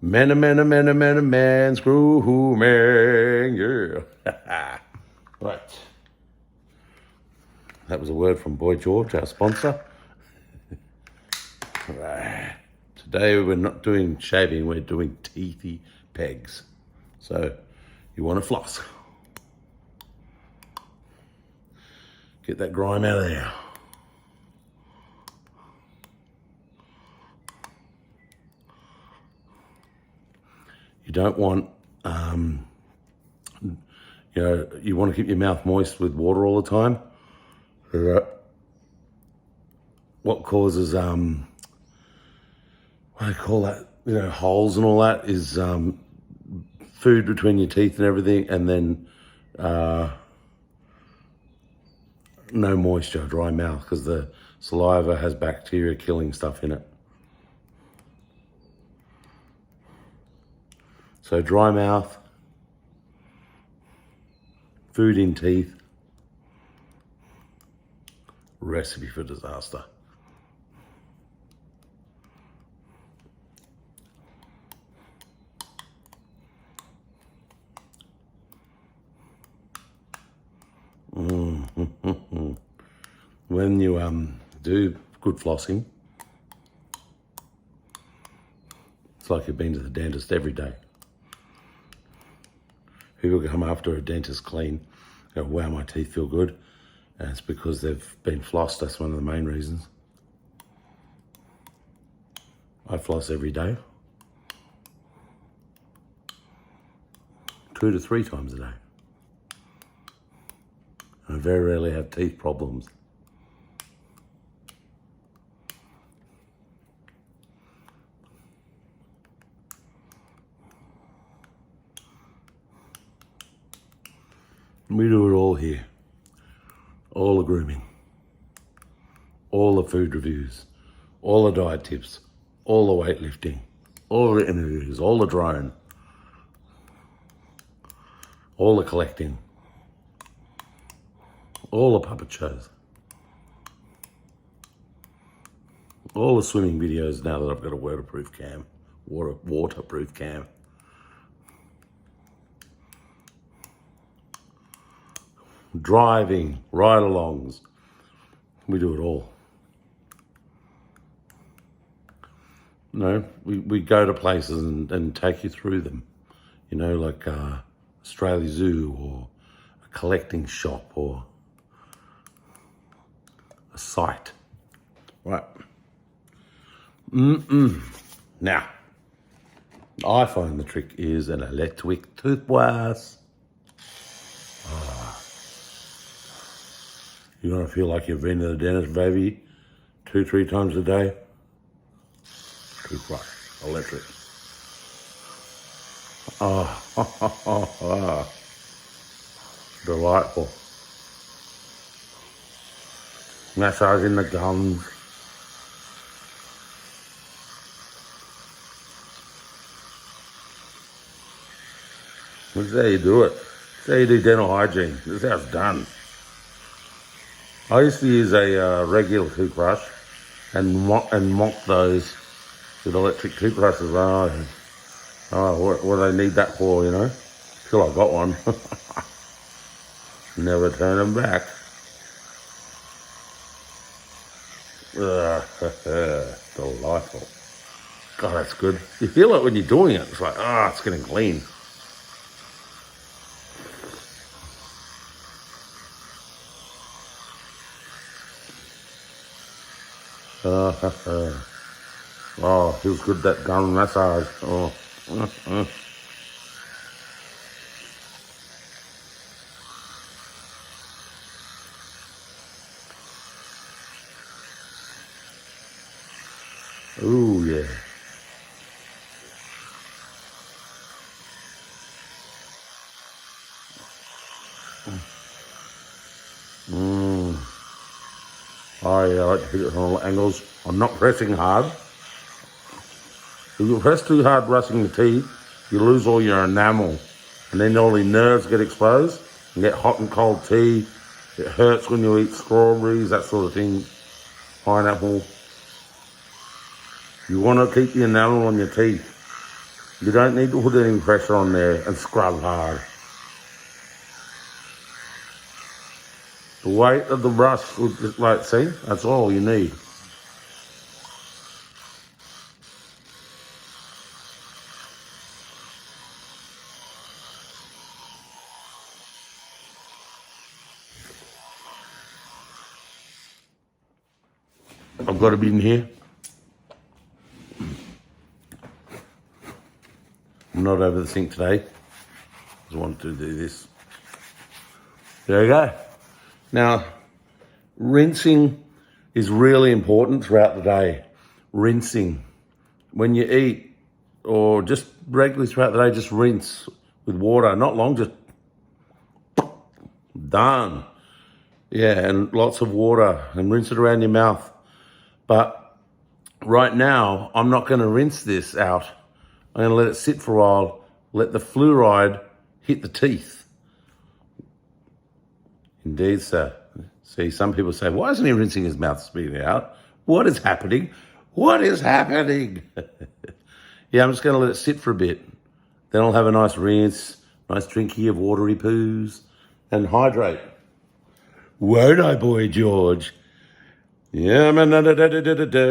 Man, screw man, yeah. Right. That was a word from Boy George, our sponsor. Right. Today we're not doing shaving, we're doing teethy pegs. So you want to floss. Get that grime out of there. You don't want, you want to keep your mouth moist with water all the time. What causes, what do you call that? Holes and all that is food between your teeth and everything, and then no moisture, dry mouth, because the saliva has bacteria killing stuff in it. So dry mouth, food in teeth, recipe for disaster. When you do good flossing, it's like you've been to the dentist every day. People come after a dentist clean, go, wow, my teeth feel good. And it's because they've been flossed. That's one of the main reasons. I floss every day. 2 to 3 times a day. I very rarely have teeth problems. We do it all here. All the grooming, all the food reviews, all the diet tips, all the weightlifting, all the interviews, all the drone, all the collecting, all the puppet shows, all the swimming videos now that I've got a waterproof cam, waterproof cam. Driving, ride-alongs, we do it all. We go to places and take you through them, like Australia Zoo or a collecting shop or a site. Right. Now, I find the trick is an electric toothbrush. You're going to feel like you've been to the dentist, baby, 2-3 times a day. Toothbrush, electric. Delightful. Massaging the gums. This is how you do it. This is how you do dental hygiene. This is how it's done. I used to use a regular toothbrush and mop those with electric toothbrushes. What do they need that for, Till I got one. Never turn them back. Delightful. God, that's good. You feel it when you're doing it. It's like, it's getting clean. Feels good, that gum massage. Ooh, yeah. I like to hit it from all angles. I'm not pressing hard. If you press too hard brushing the teeth, you lose all your enamel. And then all the nerves get exposed. You get hot and cold teeth. It hurts when you eat strawberries, that sort of thing. Pineapple. You want to keep the enamel on your teeth. You don't need to put any pressure on there and scrub hard. The weight of the brush will just like, see, that's all you need. I've got a bit in here. I'm not over the sink today. Just wanted to do this. There you go. Now, rinsing is really important throughout the day. Rinsing. When you eat or just regularly throughout the day, just rinse with water. Not long, just done. Yeah, and lots of water and rinse it around your mouth. But right now, I'm not going to rinse this out. I'm going to let it sit for a while, let the fluoride hit the teeth. Indeed, sir. See, some people say, why isn't he rinsing his mouth, spitting it out? What is happening? What is happening? Yeah, I'm just going to let it sit for a bit. Then I'll have a nice rinse, nice drink here of watery poos, and hydrate. Won't I, Boy George? Yeah, man,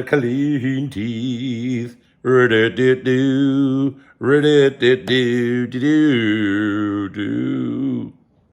clean teeth. Do.